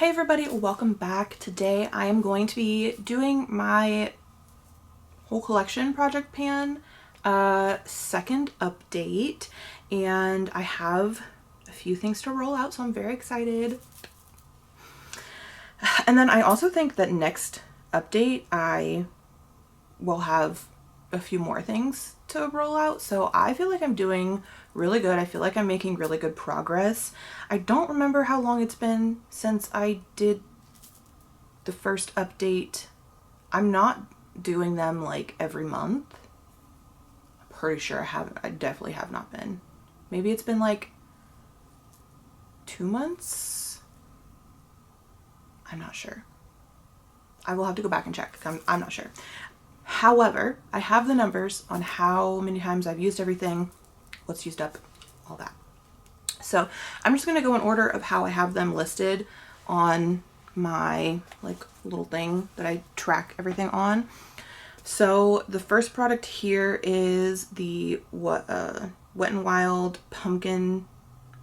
Hey everybody, welcome back. Today I am going to be doing my whole collection Project Pan second update, and I have a few things to roll out, so I'm very excited. And then I also think that next update I will have a few more things to roll out, so I feel like I'm doing really good. I feel like I'm making really good progress. I don't remember how long it's been since I did the first update. I'm not doing them like every month. I'm pretty sure I definitely have not been. Maybe it's been like 2 months. I'm not sure. I will have to go back and check. I'm not sure. However, I have the numbers on how many times I've used everything, what's used up, all that. So I'm just going to go in order of how I have them listed on my like little thing that I track everything on. So the first product here is the Wet n Wild Pumpkin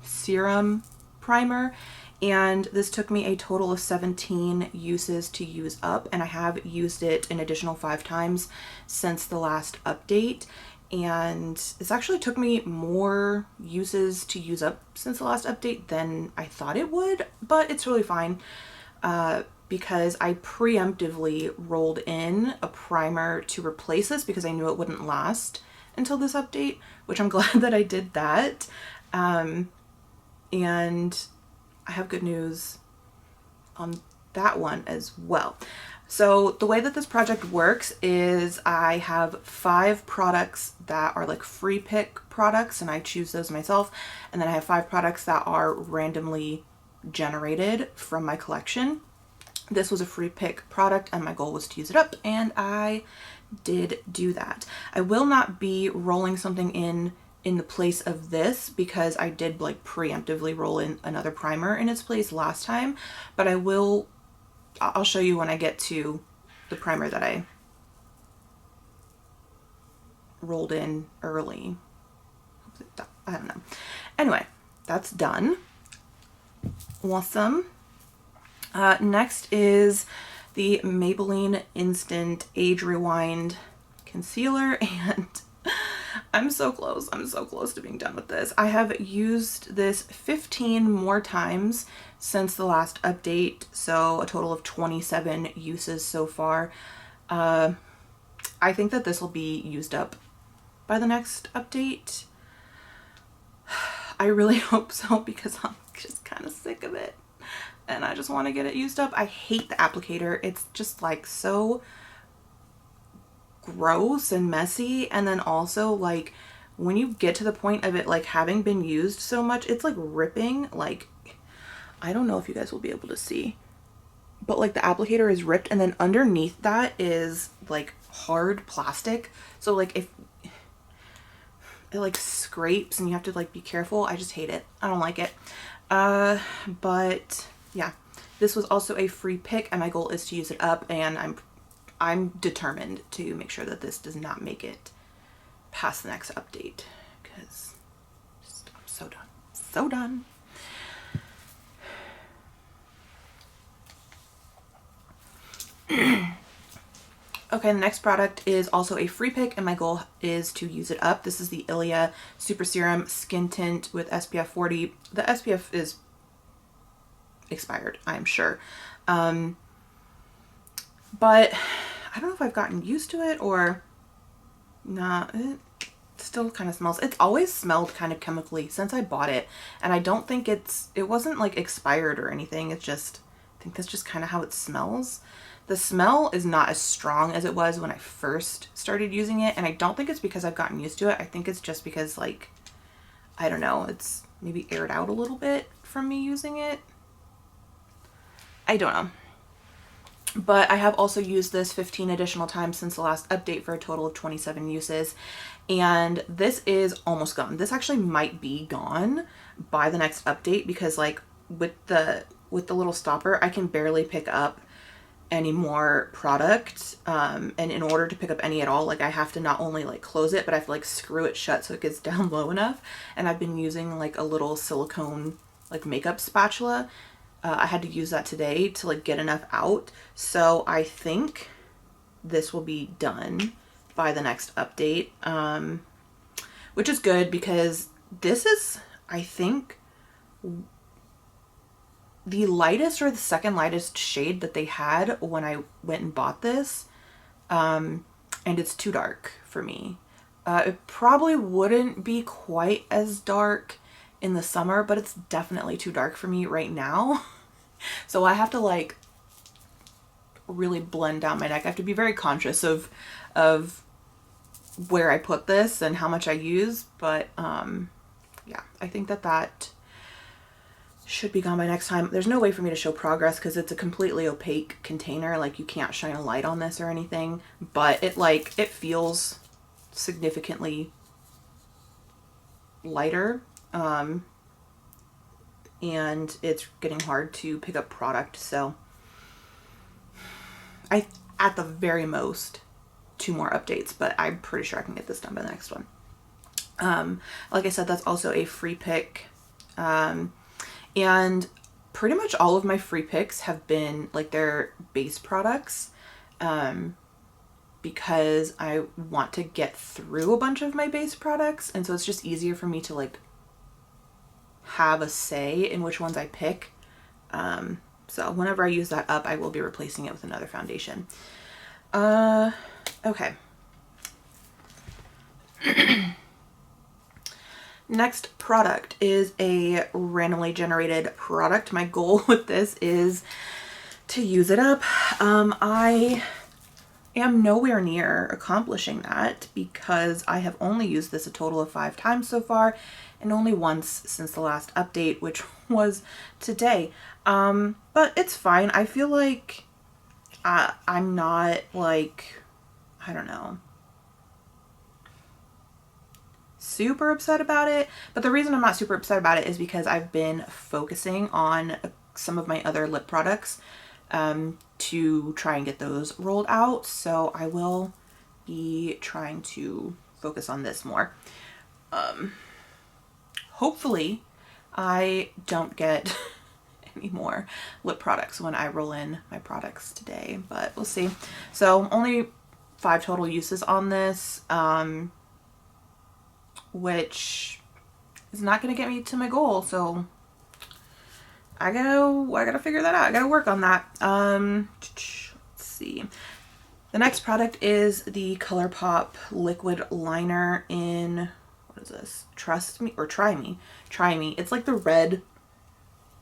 Serum Primer, and this took me a total of 17 uses to use up, and I have used it an additional 5 times since the last update. And this actually took me more uses to use up since the last update than I thought it would, but it's really fine because I preemptively rolled in a primer to replace this because I knew it wouldn't last until this update, which I'm glad that I did that. And I have good news on that one as well. So the way that this project works is I have 5 products that are like free pick products, and I choose those myself. And then I have 5 products that are randomly generated from my collection. This was a free pick product and my goal was to use it up, and I did do that. I will not be rolling something in the place of this because I did like preemptively roll in another primer in its place last time, but I'll show you when I get to the primer that I rolled in early. I don't know. Anyway, that's done. Awesome. Next is the Maybelline Instant Age Rewind Concealer, and I'm so close. I'm so close to being done with this. I have used this 15 more times since the last update, so a total of 27 uses so far. I think that this will be used up by the next update. I really hope so because I'm just kind of sick of it and I just want to get it used up. I hate the applicator. It's just like so gross and messy, and then also like when you get to the point of it like having been used so much, it's like ripping. Like, I don't know if you guys will be able to see, but like the applicator is ripped, and then underneath that is like hard plastic, so like if it like scrapes and you have to like be careful. I just hate it. I don't like it. But yeah, this was also a free pick and my goal is to use it up, and I'm determined to make sure that this does not make it past the next update because I'm so done. So done. Okay, the next product is also a free pick and my goal is to use it up. This is the Ilia Super Serum Skin Tint with SPF 40. The SPF is expired, I'm sure. But I don't know if I've gotten used to it or not. It still kind of smells. It's always smelled kind of chemically since I bought it, and I don't think it wasn't like expired or anything. It's just, I think that's just kind of how it smells. The smell is not as strong as it was when I first started using it, and I don't think it's because I've gotten used to it. I think it's just because, like, I don't know, it's maybe aired out a little bit from me using it. I don't know. But I have also used this 15 additional times since the last update for a total of 27 uses. And this is almost gone. This actually might be gone by the next update because like with the little stopper, I can barely pick up any more product. And in order to pick up any at all, like I have to not only like close it, but I have to like screw it shut so it gets down low enough. And I've been using like a little silicone like makeup spatula I had to use that today to like get enough out. So I think this will be done by the next update, which is good because this is, I think, the lightest or the second lightest shade that they had when I went and bought this. And it's too dark for me. It probably wouldn't be quite as dark in the summer, but it's definitely too dark for me right now. So I have to like really blend down my neck. I have to be very conscious of where I put this and how much I use. But yeah, I think that should be gone by next time. There's no way for me to show progress because it's a completely opaque container. Like you can't shine a light on this or anything, but it feels significantly lighter. And it's getting hard to pick up product. So at the very most, 2 more updates, but I'm pretty sure I can get this done by the next one. Like I said, that's also a free pick. And pretty much all of my free picks have been like their base products, because I want to get through a bunch of my base products. And so it's just easier for me to like have a say in which ones I pick. So whenever I use that up, I will be replacing it with another foundation. Okay. Next product is a randomly generated product. My goal with this is to use it up. I am nowhere near accomplishing that because I have only used this a total of 5 times so far and only once since the last update, which was today. But it's fine. I feel like I'm not like, I don't know, super upset about it. But the reason I'm not super upset about it is because I've been focusing on some of my other lip products to try and get those rolled out. So I will be trying to focus on this more. Hopefully I don't get any more lip products when I roll in my products today, but we'll see. So only 5 total uses on this, which is not going to get me to my goal. So I gotta figure that out. I gotta work on that. Let's see. The next product is the ColourPop liquid liner in, what is this? Trust Me or Try Me. Try Me. It's like the red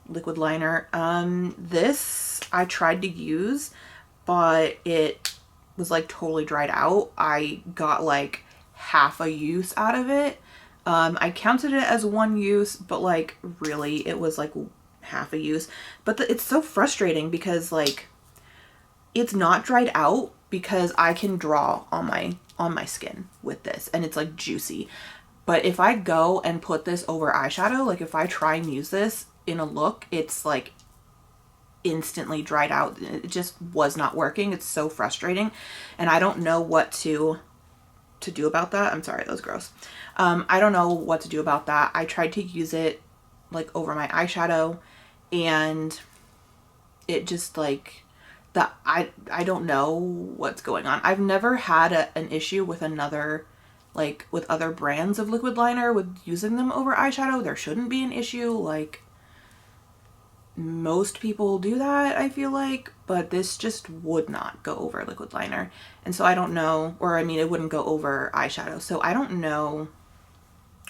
liquid liner. This I tried to use, but it was like totally dried out. I got like half a use out of it. I counted it as 1 use, but like really it was like half a use. But it's so frustrating because like it's not dried out, because I can draw on my skin with this and it's like juicy. But if I go and put this over eyeshadow, like if I try and use this in a look, it's like instantly dried out. It just was not working. It's so frustrating and I don't know what to do about that. I'm sorry, that was gross. I don't know what to do about that. I tried to use it like over my eyeshadow and it just like that. I don't know what's going on. I've never had an issue with another, like with other brands of liquid liner with using them over eyeshadow. There shouldn't be an issue. Like most people do that, I feel like, but this just would not go over liquid liner. And so I don't know, or I mean, it wouldn't go over eyeshadow. So I don't know.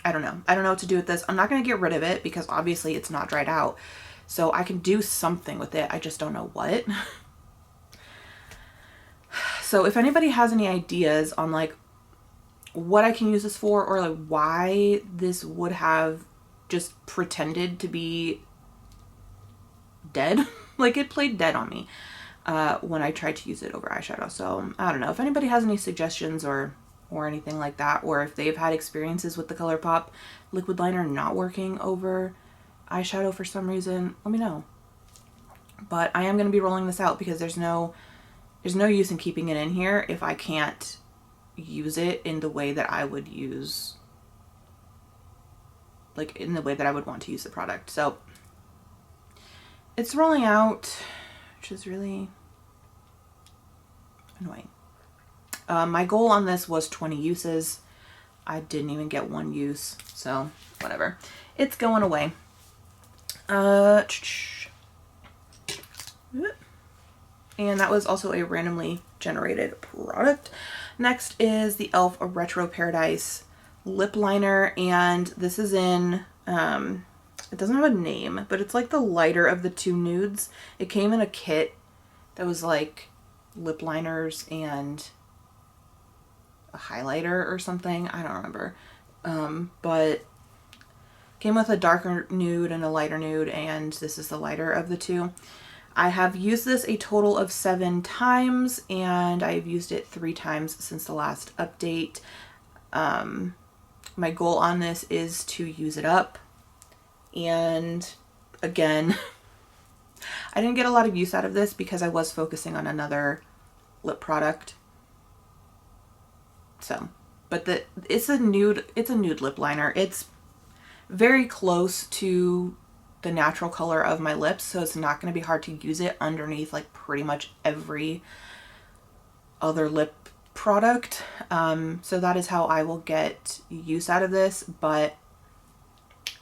I don't know what to do with this. I'm not going to get rid of it because obviously it's not dried out. So I can do something with it. I just don't know what. So if anybody has any ideas on like what I can use this for, or like why this would have just pretended to be dead, like it played dead on me when I tried to use it over eyeshadow. So I don't know if anybody has any suggestions or anything like that, or if they've had experiences with the ColourPop liquid liner not working over eyeshadow for some reason, let me know. But I am going to be rolling this out because there's no use in keeping it in here if I can't use it in the way that I would use, like in the way that I would want to use the product. So it's rolling out, which is really annoying. My goal on this was 20 uses. I didn't even get 1 use, so whatever. It's going away. And that was also a randomly generated product. Next is the e.l.f. Retro Paradise lip liner, and this is in, it doesn't have a name, but it's like the lighter of the 2 nudes. It came in a kit that was like lip liners and a highlighter or something. I don't remember. But came with a darker nude and a lighter nude, and this is the lighter of the 2. I have used this a total of 7 times, and I've used it 3 times since the last update. My goal on this is to use it up. And again, I didn't get a lot of use out of this because I was focusing on another lip product. So, but it's a nude lip liner. It's very close to the natural color of my lips, so it's not going to be hard to use it underneath like pretty much every other lip product. So that is how I will get use out of this, but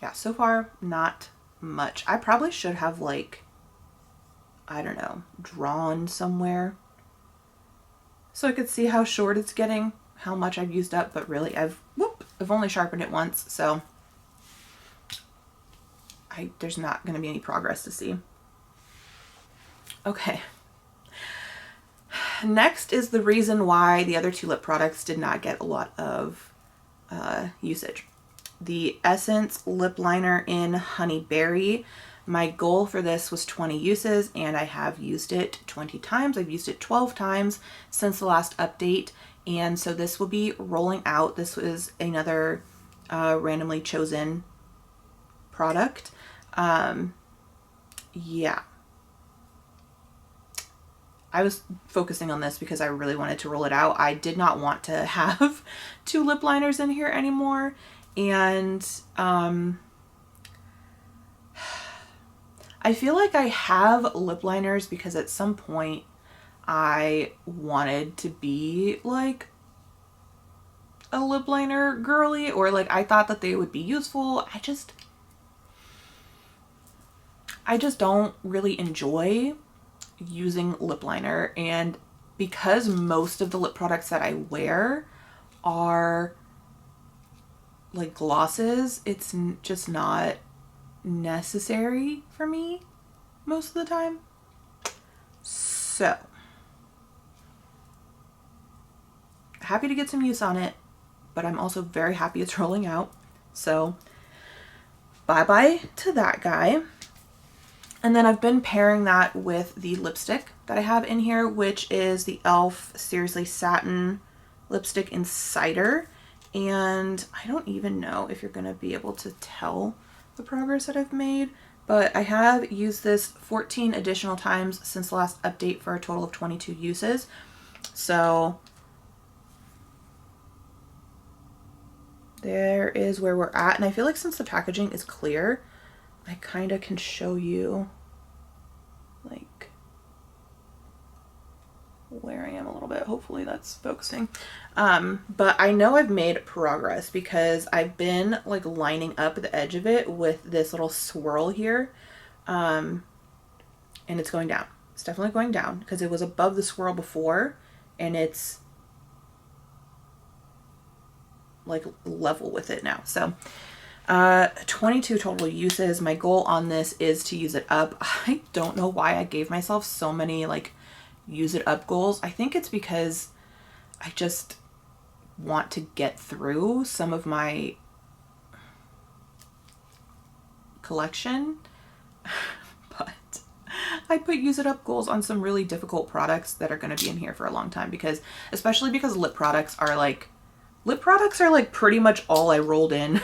yeah, so far not much. I probably should have, like, I don't know, drawn somewhere so I could see how short it's getting, how much I've used up, but really I've only sharpened it once, so there's not going to be any progress to see. Okay. Next is the reason why the other 2 lip products did not get a lot of usage. The Essence lip liner in Honey Berry. My goal for this was 20 uses, and I have used it 20 times. I've used it 12 times since the last update, and so this will be rolling out. This was another randomly chosen product. Yeah. I was focusing on this because I really wanted to roll it out. I did not want to have 2 lip liners in here anymore. And I feel like I have lip liners because at some point I wanted to be like a lip liner girly, or like I thought that they would be useful. I just don't really enjoy using lip liner, and because most of the lip products that I wear are like glosses, it's just not necessary for me most of the time. So happy to get some use on it, but I'm also very happy it's rolling out. So bye-bye to that guy. And then I've been pairing that with the lipstick that I have in here, which is the e.l.f. Seriously Satin lipstick in Cider. And I don't even know if you're going to be able to tell the progress that I've made, but I have used this 14 additional times since the last update for a total of 22 uses. So there is where we're at. And I feel like since the packaging is clear, I kind of can show you like where I am a little bit. Hopefully that's focusing. But I know I've made progress because I've been like lining up the edge of it with this little swirl here. And it's going down. It's definitely going down because it was above the swirl before, and it's like level with it now. So 22 total uses. My goal on this is to use it up. I don't know why I gave myself so many like use it up goals. I think it's because I just want to get through some of my collection. But I put use it up goals on some really difficult products that are going to be in here for a long time, because especially because lip products are like pretty much all I rolled in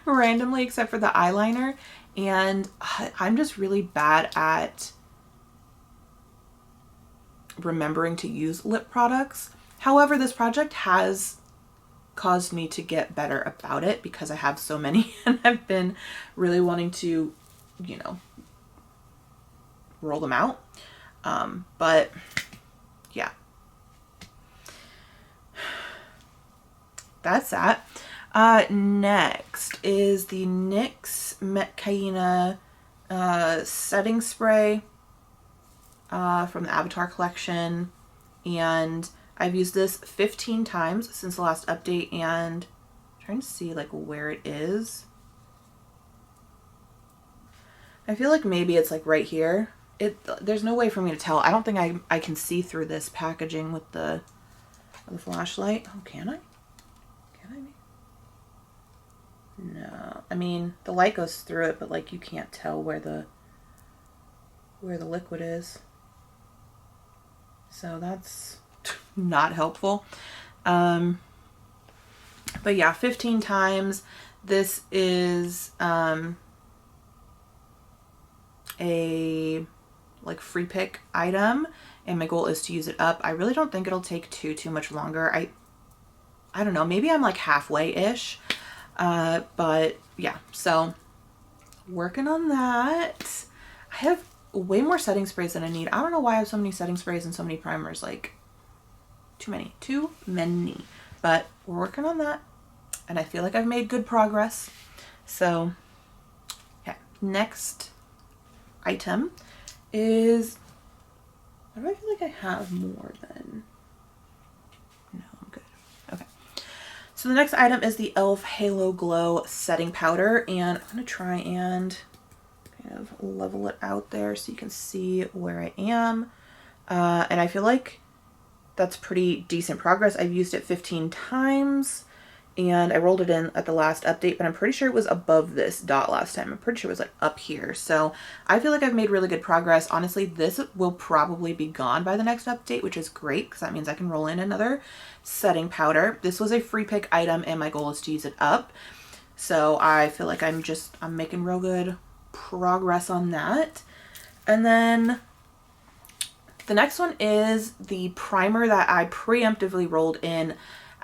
randomly except for the eyeliner, and I'm just really bad at remembering to use lip products. However, this project has caused me to get better about it because I have so many and I've been really wanting to, you know, roll them out. But yeah, that's that. Next is the NYX Metcaina setting spray from the Avatar collection, and I've used this 15 times since the last update, and I'm trying to see like where it is. I feel like maybe it's like right here. There's no way for me to tell. I don't think I can see through this packaging with the flashlight. Oh, can I? Can I? No. I mean, the light goes through it, but like you can't tell where the liquid is. So that's not helpful. But yeah, 15 times. This is a like free pick item, and my goal is to use it up. I really don't think it'll take too much longer. I don't know, maybe I'm like halfway-ish. But yeah, so working on that. I have way more setting sprays than I need. I don't know why I have so many setting sprays and so many primers. Like, too many. But we're working on that, and I feel like I've made good progress. So, yeah. Next item is, why do I feel like I have more than? No, I'm good. Okay. So the next item is the e.l.f. Halo Glow Setting Powder, and I'm going to try and kind of level it out there so you can see where I am. And I feel like that's pretty decent progress. I've used it 15 times, and I rolled it in at the last update, but I'm pretty sure it was above this dot last time. I'm pretty sure it was like up here. So I feel like I've made really good progress. Honestly, this will probably be gone by the next update, which is great because that means I can roll in another setting powder. This was a free pick item, and my goal is to use it up. So I feel like I'm making real good progress on that. And then the next one is the primer that I preemptively rolled in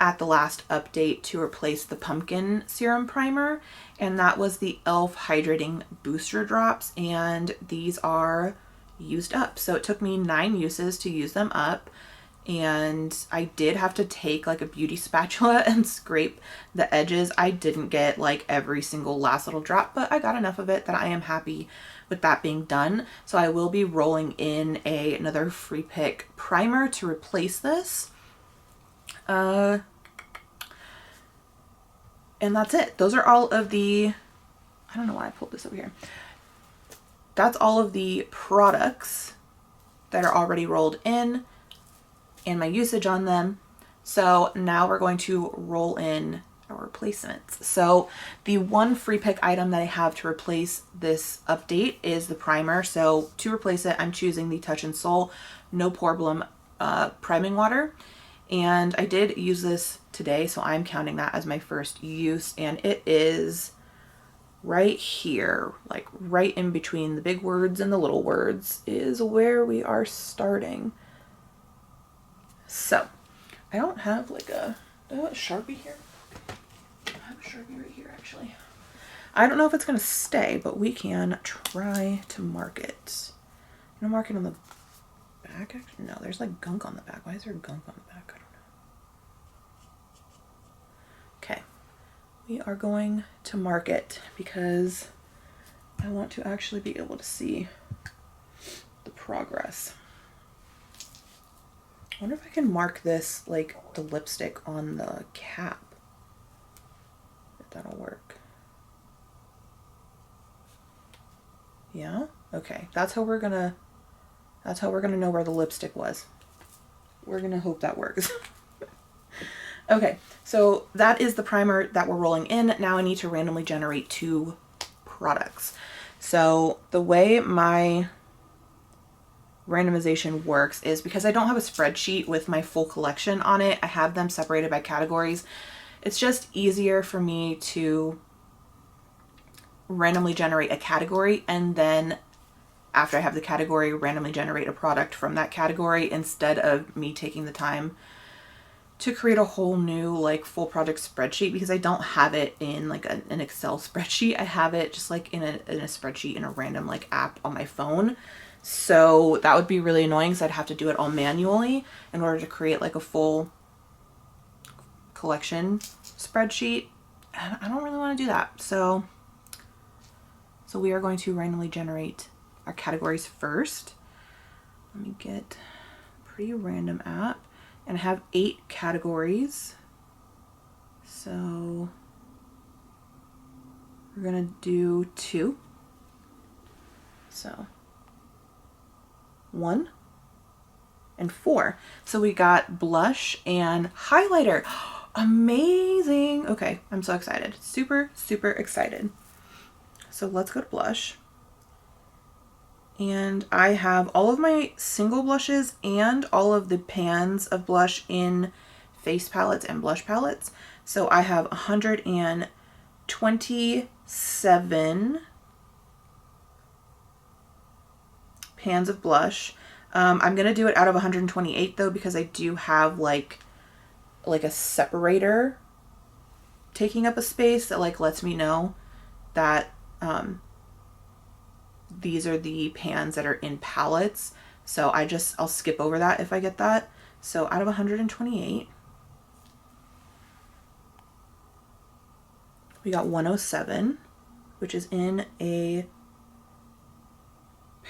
at the last update to replace the pumpkin serum primer, and that was the e.l.f. Hydrating Booster Drops, and these are used up. So it took me 9 uses to use them up, and I did have to take like a beauty spatula and scrape the edges. I didn't get like every single last little drop, but I got enough of it that I am happy with that being done. So I will be rolling in another free pick primer to replace this. And that's it. Those are all of the, I don't know why I pulled this over here. That's all of the products that are already rolled in and my usage on them. So now we're going to roll in our replacements. So the one free pick item that I have to replace this update is the primer. So to replace it, I'm choosing the Touch in Sol No Problem priming water. And I did use this today, so I'm counting that as my first use, and it is right here, like right in between the big words and the little words is where we are starting. So I don't have like do I have a Sharpie here? I have a Sharpie right here actually. I don't know if it's gonna stay, but we can try to mark it. I'm gonna mark it on the back actually. No, there's like gunk on the back. Why is there gunk on the back? I don't know. Okay, we are going to mark it because I want to actually be able to see the progress. I wonder if I can mark this like the lipstick on the cap. If that'll work. Yeah? Okay. That's how we're gonna know where the lipstick was. We're gonna hope that works. Okay, so that is the primer that we're rolling in. Now I need to randomly generate 2 products. So the way my randomization works is because I don't have a spreadsheet with my full collection on it. I have them separated by categories. It's just easier for me to randomly generate a category, and then after I have the category, randomly generate a product from that category instead of me taking the time to create a whole new like full project spreadsheet because I don't have it in like an Excel spreadsheet. I have it just like in a spreadsheet in a random like app on my phone. So that would be really annoying because I'd have to do it all manually in order to create like a full collection spreadsheet. And I don't really want to do that. So we are going to randomly generate our categories first. Let me get a pretty random app. And I have 8 categories. So we're gonna do 2. So 1 and 4. So we got blush and highlighter. Amazing. Okay, I'm so excited. Super, super excited. So let's go to blush. And I have all of my single blushes and all of the pans of blush in face palettes and blush palettes. So I have 127 pans of blush. I'm going to do it out of 128 though, because I do have like a separator taking up a space that like lets me know that these are the pans that are in palettes. So I'll skip over that if I get that. So out of 128, we got 107, which is in a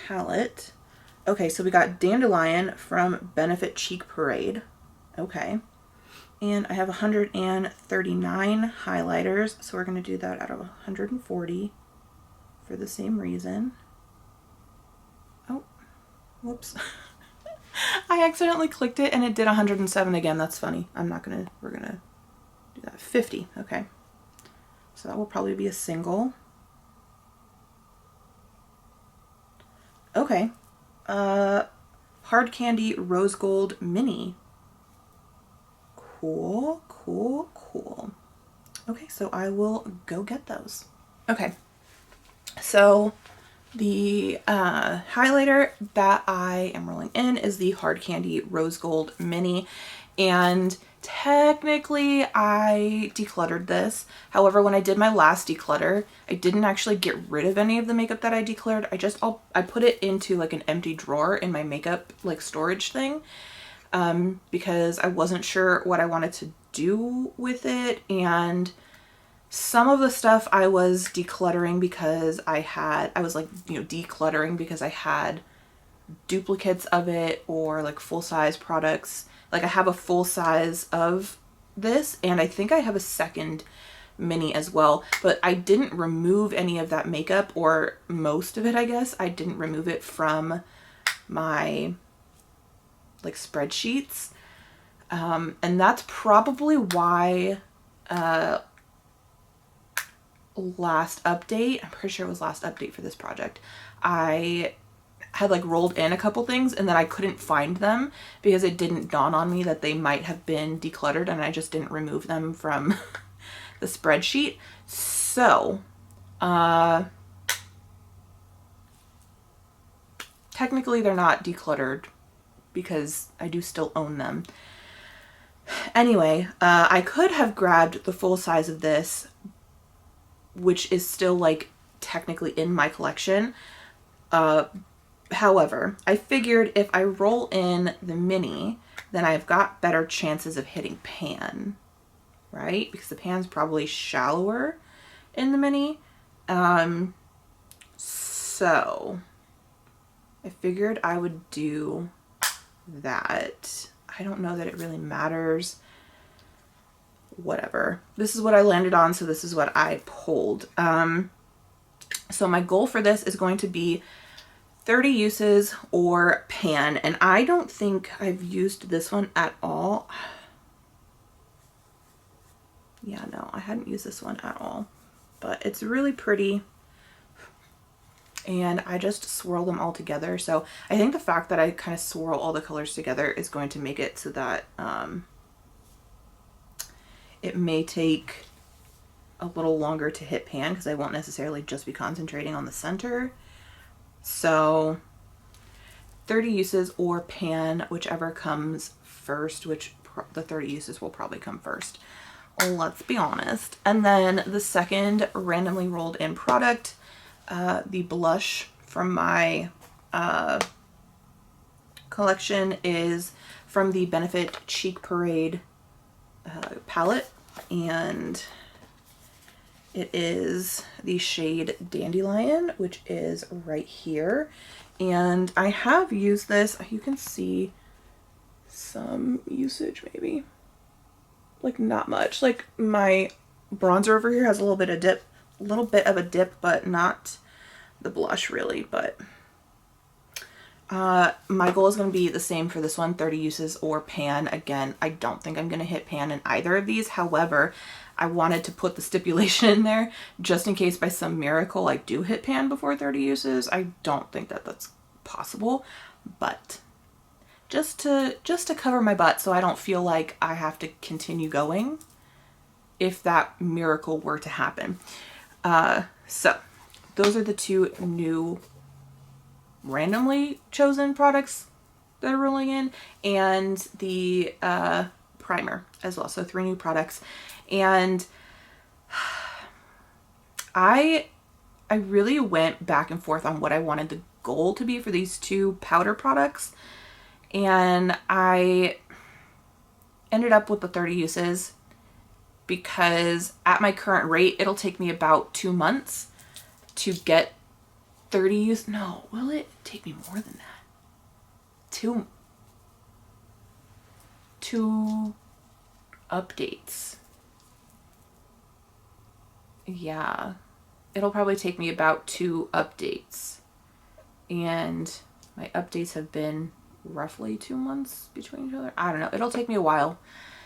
palette. Okay, so we got Dandelion from Benefit Cheek Parade. Okay. And I have 139 highlighters, so we're going to do that out of 140 for the same reason. Oh, whoops. I accidentally clicked it and it did 107 again. That's funny. We're going to do that. 50. Okay. So that will probably be a single. Okay. Hard Candy Rose Gold Mini. Cool, cool, cool. Okay, so I will go get those. Okay. So the highlighter that I am rolling in is the Hard Candy Rose Gold Mini, and technically I decluttered this. However, when I did my last declutter, I didn't actually get rid of any of the makeup that I decluttered. I put it into like an empty drawer in my makeup like storage thing, because I wasn't sure what I wanted to do with it, and some of the stuff I was decluttering because I was like, decluttering because I had duplicates of it or like full size products. Like I have a full size of this, and I think I have a second mini as well, but I didn't remove any of that makeup, or most of it, I guess. I didn't remove it from my like spreadsheets. And that's probably why, last update, I'm pretty sure it was last update for this project, I had like rolled in a couple things and then I couldn't find them because it didn't dawn on me that they might have been decluttered, and I just didn't remove them from the spreadsheet. So, technically they're not decluttered because I do still own them. Anyway, I could have grabbed the full size of this, which is still like technically in my collection. However, I figured if I roll in the mini, then I've got better chances of hitting pan, right? Because the pan's probably shallower in the mini. So I figured I would do that. I don't know that it really matters. Whatever. This is what I landed on, so this is what I pulled. So my goal for this is going to be 30 uses or pan, and I don't think I've used this one at all. Yeah, no, I hadn't used this one at all, but it's really pretty. And I just swirl them all together. So I think the fact that I kind of swirl all the colors together is going to make it so that it may take a little longer to hit pan because I won't necessarily just be concentrating on the center. So 30 uses or pan, whichever comes first, which the 30 uses will probably come first. Let's be honest. And then the second randomly rolled in product, the blush from my collection, is from the Benefit Cheek Parade palette, and it is the shade Dandelion, which is right here. And I have used this. You can see some usage, maybe. Like, not much. Like, my bronzer over here has a little bit of a dip, but not the blush really. But my goal is going to be the same for this one, 30 uses or pan. Again, I don't think I'm going to hit pan in either of these. However, I wanted to put the stipulation in there just in case by some miracle I do hit pan before 30 uses. I don't think that that's possible, but just to cover my butt so I don't feel like I have to continue going if that miracle were to happen. So those are the two new randomly chosen products that are rolling in, and the primer as well. So 3 new products. And I really went back and forth on what I wanted the goal to be for these 2 powder products. And I ended up with the 30 uses because at my current rate, it'll take me about 2 months to get 30 uses. No, will it take me more than that? 2 updates. Yeah, it'll probably take me about 2 updates. And my updates have been roughly 2 months between each other. I don't know. It'll take me a while.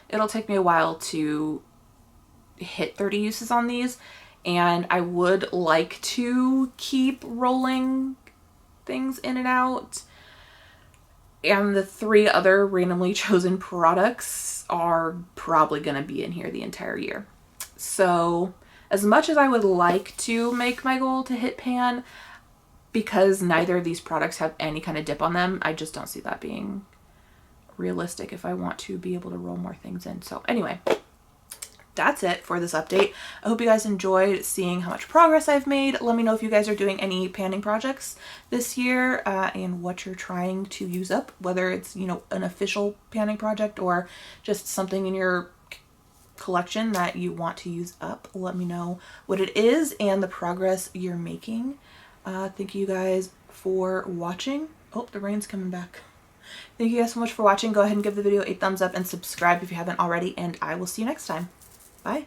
It'll take me a while to hit 30 uses on these. And I would like to keep rolling things in and out. And the 3 other randomly chosen products are probably going to be in here the entire year. So as much as I would like to make my goal to hit pan, because neither of these products have any kind of dip on them, I just don't see that being realistic if I want to be able to roll more things in. So anyway, that's it for this update. I hope you guys enjoyed seeing how much progress I've made. Let me know if you guys are doing any panning projects this year and what you're trying to use up, whether it's, you know, an official panning project or just something in your collection that you want to use up. Let me know what it is and the progress you're making. Thank you guys for watching. Oh, the rain's coming back. Thank you guys so much for watching. Go ahead and give the video a thumbs up and subscribe if you haven't already, and I will see you next time. Bye.